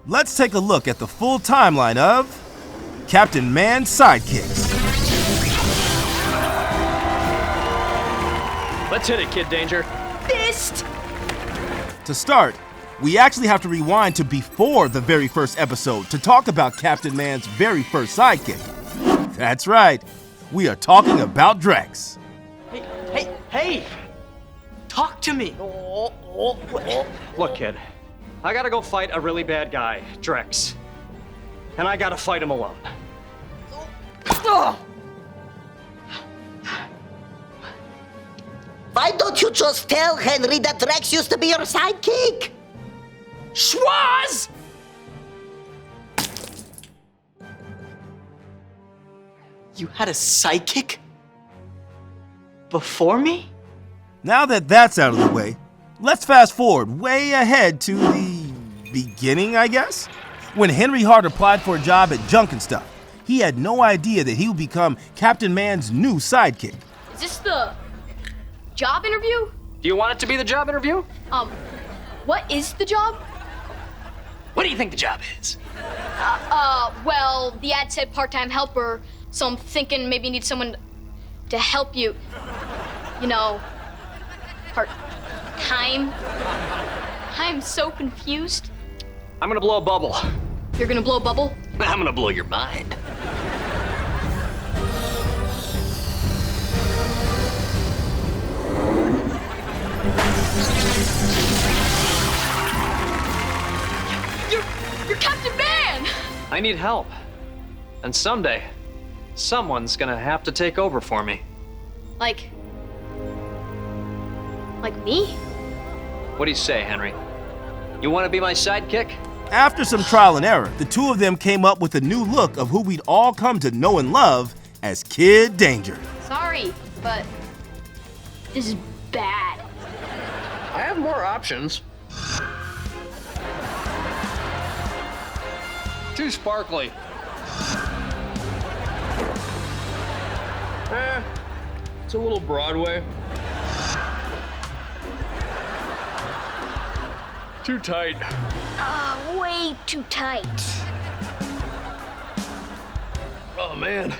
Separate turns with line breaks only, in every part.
let's take a look at the full timeline of Captain Man's Sidekicks.
Let's hit it, Kid Danger.
Fist!
To start, we actually have to rewind to before the very first episode to talk about Captain Man's very first sidekick. That's right, we are talking about Drex.
Hey! Talk to me.
Look, kid, I gotta go fight a really bad guy, Drex. And I gotta fight him alone.
Why don't you just tell Henry that Drex used to be your sidekick?
Schwaz! You had a sidekick? Before me?
Now that that's out of the way, let's fast forward way ahead to the beginning, I guess? When Henry Hart applied for a job at Junk and Stuff, he had no idea that he would become Captain Man's new sidekick.
Is this the job interview?
Do you want it to be the job interview?
What is the job?
What do you think the job is?
Well, the ad said part-time helper, so I'm thinking maybe you need someone to help you. You know, part-time. I'm so confused.
I'm gonna blow a bubble.
You're gonna blow a bubble?
I'm gonna blow your mind.
You're Captain Man!
I need help. And someday, someone's gonna have to take over for me.
Like me?
What do you say, Henry? You wanna be my sidekick?
After some trial and error, the two of them came up with a new look of who we'd all come to know and love as Kid Danger.
Sorry, but this is bad.
I have more options. Too sparkly. It's a little Broadway. Too tight.
Way too tight.
Oh man,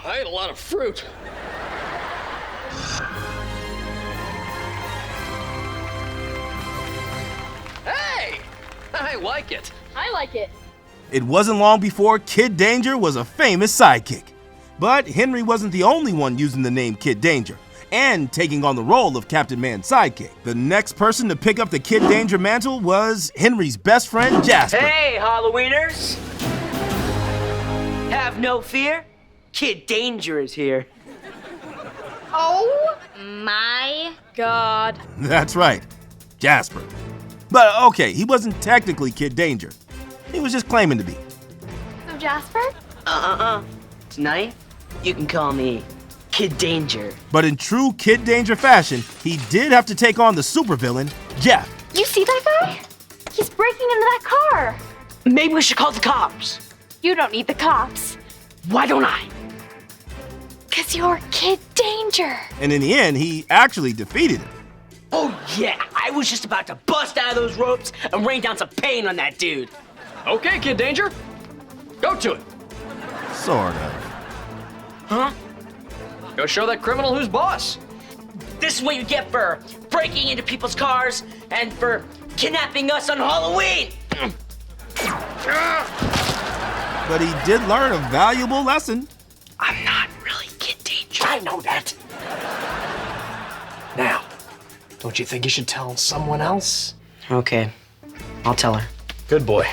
I ate a lot of fruit. Hey, I like it.
I like it.
It wasn't long before Kid Danger was a famous sidekick. But Henry wasn't the only one using the name Kid Danger and taking on the role of Captain Man's sidekick. The next person to pick up the Kid Danger mantle was Henry's best friend, Jasper.
Hey, Halloweeners! Have no fear. Kid Danger is here.
Oh my God.
That's right, Jasper. But okay, he wasn't technically Kid Danger. He was just claiming to be.
So Jasper?
Tonight, you can call me Kid Danger.
But in true Kid Danger fashion, he did have to take on the supervillain, Jeff.
You see that guy? He's breaking into that car.
Maybe we should call the cops.
You don't need the cops.
Why don't I?
'Cause you're Kid Danger.
And in the end, he actually defeated him.
Oh yeah, I was just about to bust out of those ropes and rain down some pain on that dude.
Okay, Kid Danger, go to it.
Sort of.
Huh?
Go show that criminal who's boss.
This is what you get for breaking into people's cars and for kidnapping us on Halloween.
But he did learn a valuable lesson.
I'm not really Kid Danger.
I know that. Now, don't you think you should tell someone else?
Okay, I'll tell her.
Good boy.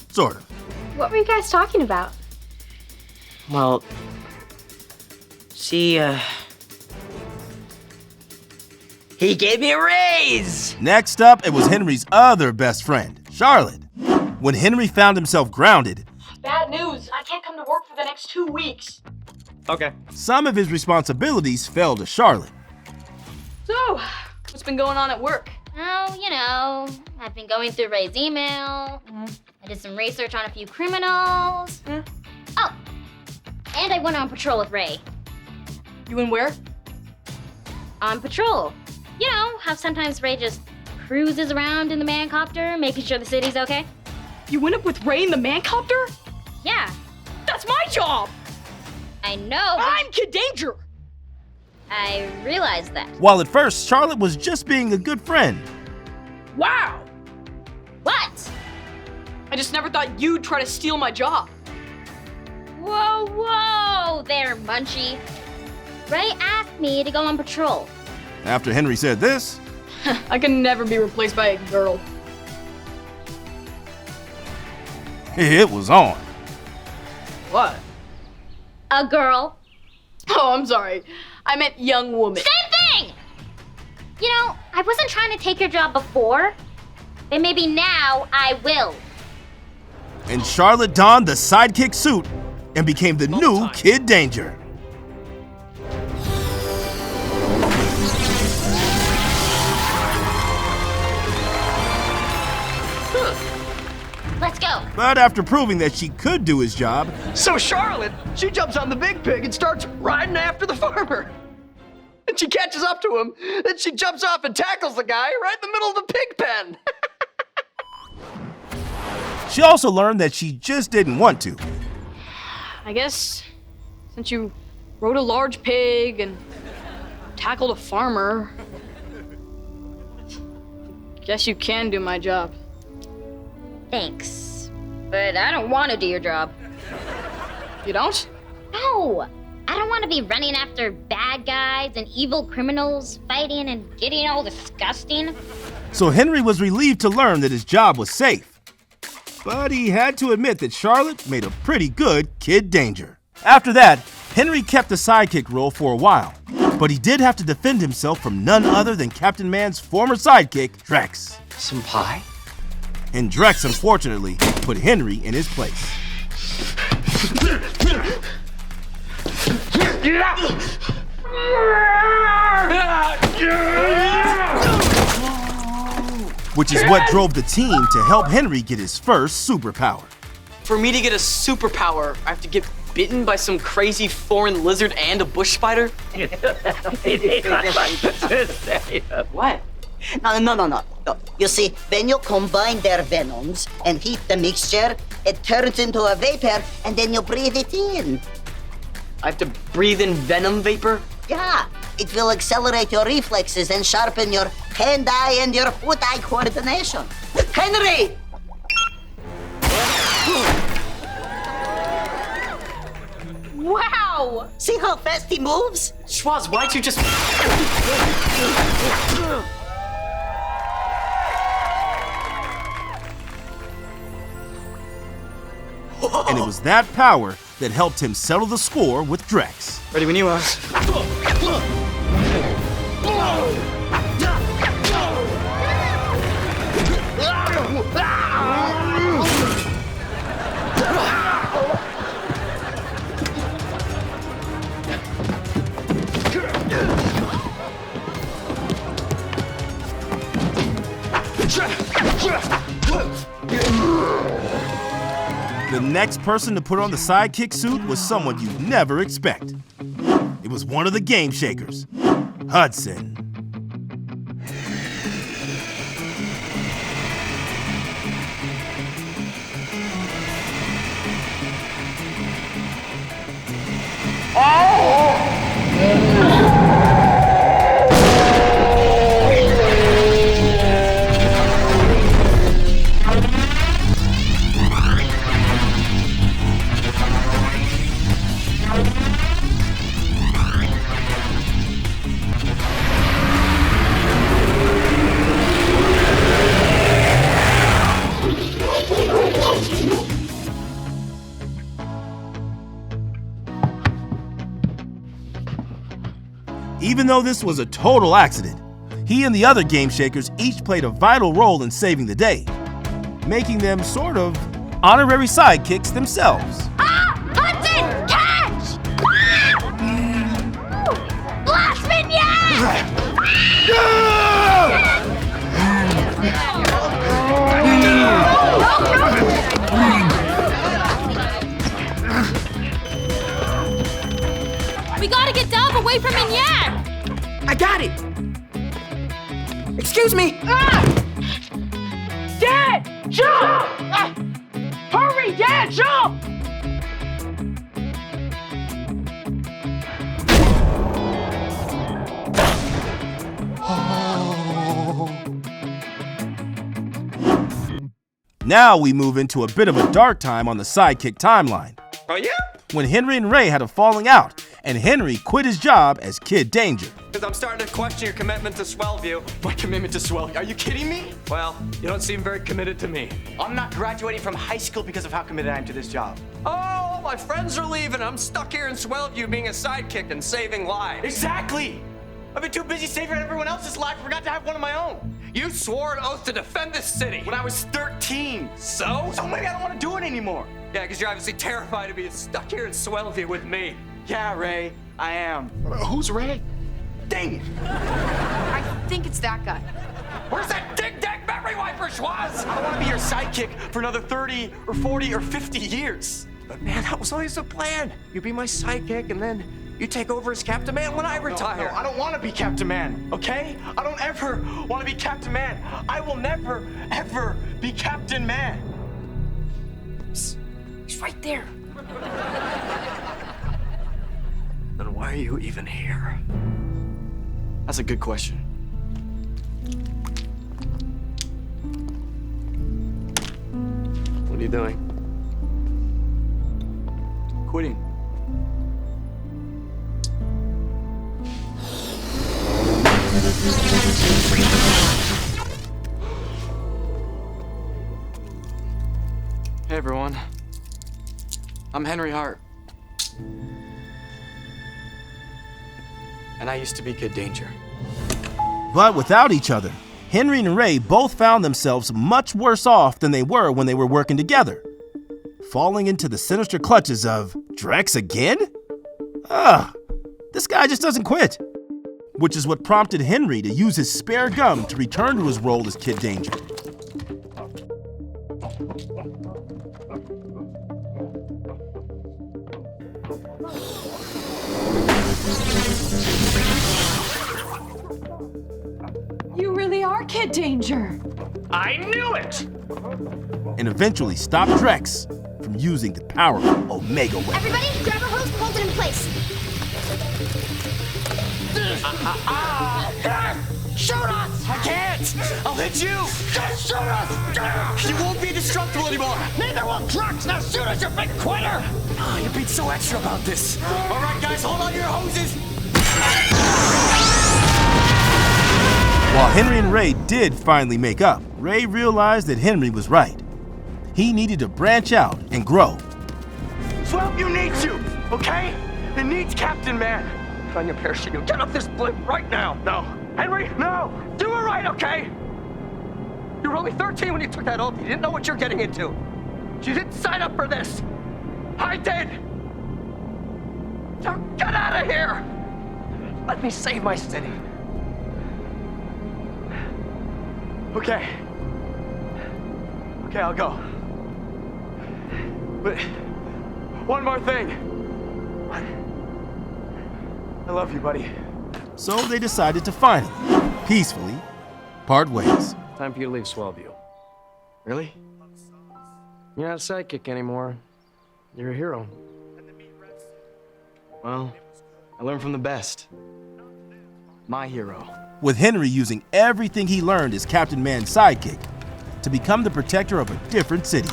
Sort of.
What were you guys talking about?
Well, see, he gave me a raise!
Next up, it was Henry's other best friend, Charlotte. When Henry found himself grounded,
Bad news. I can't come to work for the next 2 weeks.
Okay.
some of his responsibilities fell to Charlotte.
So, what's been going on at work?
Oh, you know, I've been going through Ray's email. I did some research on a few criminals. Oh, and I went on patrol with Ray.
You and where?
On patrol. You know, how sometimes Ray just cruises around in the mancopter, making sure the city's okay.
You went up with Ray in the mancopter?
Yeah,
That's my job!
I know. but
I'm Kid Danger!
I realized that.
While at first, Charlotte was just being a good friend.
Wow!
What?
I just never thought you'd try to steal my job.
Whoa, whoa there, Munchie. Ray asked me to go on patrol.
After Henry said this,
I can never be replaced by a girl.
it was on.
What?
A girl.
Oh, I'm sorry. I meant young woman.
Same thing! You know, I wasn't trying to take your job before, but maybe now I will.
And Charlotte donned the Sidekick suit and became the new Kid Danger.
Let's go.
But after proving that she could do his job,
So Charlotte, she jumps on the big pig and starts riding after the farmer. And she catches up to him, then she jumps off and tackles the guy right in the middle of the pig pen.
she also learned that she just didn't want to.
I guess since you rode a large pig and tackled a farmer, guess you can do my job.
Thanks. But I don't want to do your job.
You don't?
No! I don't want to be running after bad guys and evil criminals, fighting and getting all disgusting.
So Henry was relieved to learn that his job was safe. But he had to admit that Charlotte made a pretty good Kid Danger. After that, Henry kept the sidekick role for a while, but he did have to defend himself from none other than Captain Man's former sidekick, Drex.
Some pie?
And Drex, unfortunately, put Henry in his place. Which is what drove the team to help Henry get his first superpower.
For me to get a superpower, I have to get bitten by some crazy foreign lizard and a bush spider? What?
No. You see, when you combine their venoms and heat the mixture, it turns into a vapor and then you breathe it in.
I have to breathe in venom vapor?
Yeah, it will accelerate your reflexes and sharpen your hand-eye and your foot-eye coordination. Henry!
Wow!
See how fast he moves?
Schwaz, why'd you just...
And it was that power that helped him settle the score with Drex.
Ready when you are.
The next person to put on the sidekick suit was someone you'd never expect. It was one of the Game Shakers, Hudson. Even though this was a total accident, he and the other Game Shakers each played a vital role in saving the day, making them sort of honorary sidekicks themselves.
Ah! Hudson! Catch! Ah! Blast vignette!
We gotta get Dove away from Mignonne!
I got it! Excuse me!
Ah!
Now we move into a bit of a dark time on the Sidekick timeline,
Oh, yeah?
when Henry and Ray had a falling out, and Henry quit his job as Kid Danger.
Because I'm starting to question your commitment to Swellview.
My commitment to Swellview. Are you kidding me?
Well, you don't seem very committed to me.
I'm not graduating from high school because of how committed I am to this job.
Oh, my friends are leaving. I'm stuck here in Swellview being a sidekick and saving lives.
Exactly! I've been too busy saving everyone else's life, I forgot to have one of my own.
You swore an oath to defend this city.
When I was 13.
So?
So maybe I don't want to do it anymore.
Yeah, because you're obviously terrified of being stuck here in Swellview with me.
Yeah, Ray, I am.
Who's Ray?
Dang it!
I think it's that guy.
Where's that dig-dag memory wiper, Schwaz?
I don't want to be your sidekick for another 30 or 40 or 50 years.
But man, that was always the plan. You be my sidekick and then you take over as Captain Man when I retire.
No, I don't want to be Captain Man, okay? I don't ever want to be Captain Man. I will never, ever be Captain Man.
He's right there.
Then why are you even here?
That's a good question.
What are you doing?
Quitting. Hey everyone, I'm Henry Hart. And I used to be Kid Danger.
But without each other, Henry and Ray both found themselves much worse off than they were when they were working together, falling into the sinister clutches of Drex again? This guy just doesn't quit. Which is what prompted Henry to use his spare gum to return to his role as Kid Danger.
You really are Kid Danger.
I knew it!
And eventually stopped Drex from using the powerful Omega weapon.
Everybody, grab a hose, hold it in place.
Shoot us! I can't! I'll hit you! Just shoot us! You won't be indestructible anymore!
Neither will Drex! Now shoot us, you big quitter!
You're being so extra about this. All right, guys, hold on to your hoses.
While Henry and Ray did finally make up, Ray realized that Henry was right. He needed to branch out and grow.
Swellview needs you, okay? It needs Captain Man.
Find your parachute. Get off this blimp right now.
No. Henry, no!
Do it right, okay? You were only 13 when you took that oath. You didn't know what you're getting into. You didn't sign up for this. I did. Now get out of here. Let me save my city.
Okay. Okay, I'll go. But one more thing. I love you, buddy.
So they decided to finally, peacefully, part ways.
Time for you to leave Swellview.
Really?
You're not a sidekick anymore. You're a hero.
Well, I learned from the best. My hero.
With Henry using everything he learned as Captain Man's sidekick to become the protector of a different city,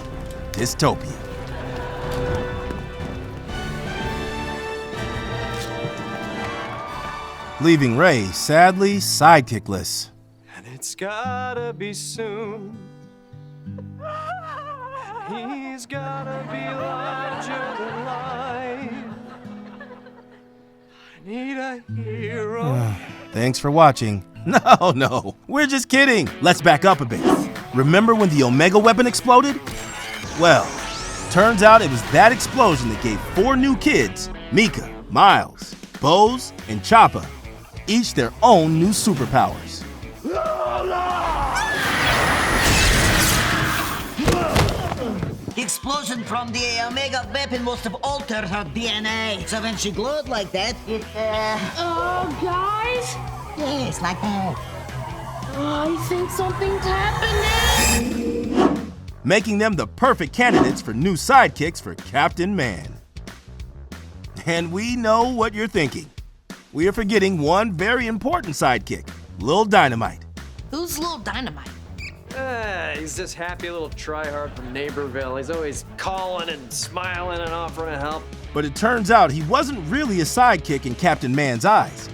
Dystopia. Leaving Ray, sadly, sidekickless.
And it's gotta be soon. He's gotta be larger than life. I need a hero.
Thanks for watching. No, we're just kidding. Let's back up a bit. Remember when the Omega weapon exploded? Well, turns out it was that explosion that gave 4 new kids, Mika, Miles, Bose, and Choppa, each their own new superpowers.
The explosion from the Omega weapon must have altered her DNA. So when she glowed like that, it,
Oh, guys,
yes, like that.
I think something's happening.
Making them the perfect candidates for new sidekicks for Captain Man. And we know what you're thinking. We are forgetting one very important sidekick, Lil Dynamite.
Who's Lil Dynamite?
He's this happy little tryhard from Neighborville. He's always calling and smiling and offering to help.
But it turns out he wasn't really a sidekick in Captain Man's eyes.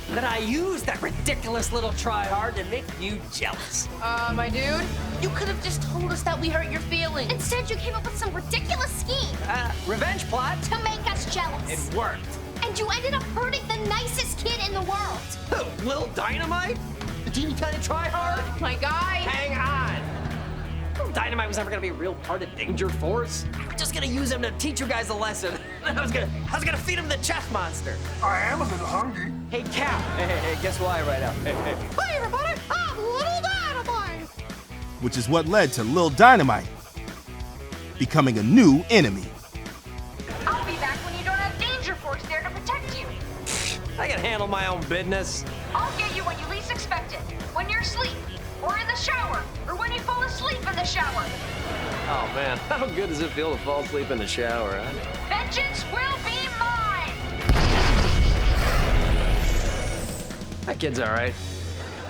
Then I used that ridiculous little tryhard to make you jealous.
My dude?
You could have just told us that we hurt your feelings.
Instead, you came up with some ridiculous scheme
Revenge plot.
to make us jealous.
It worked.
And you ended up hurting the nicest kid in the world.
Who, Lil Dynamite? The teeny tiny tryhard?
My guy?
Hang on. Lil Dynamite was never gonna be a real part of Danger Force. I'm just gonna use him to teach you guys a lesson. I was gonna feed him the chess monster.
I am a little hungry.
Hey, Cap. Hey, guess who I right out? Hey.
Hi, everybody! I'm Little Dynamite!
Which is what led to Lil Dynamite becoming a new enemy.
I'll be back when you don't have Danger Force there to protect you.
I can handle my own business.
I'll get you when you least expect it. When you're asleep, or in the shower, or when you fall asleep in the shower.
Oh man, how good does it feel to fall asleep in the shower, huh?
Vengeance will be mine!
That kid's all right.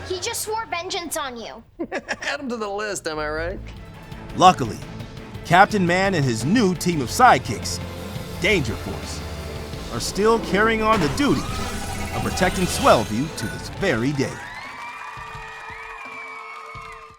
He just swore vengeance on you.
Add him to the list, am I right?
Luckily, Captain Man and his new team of sidekicks, Danger Force, are still carrying on the duty of protecting Swellview to this very day.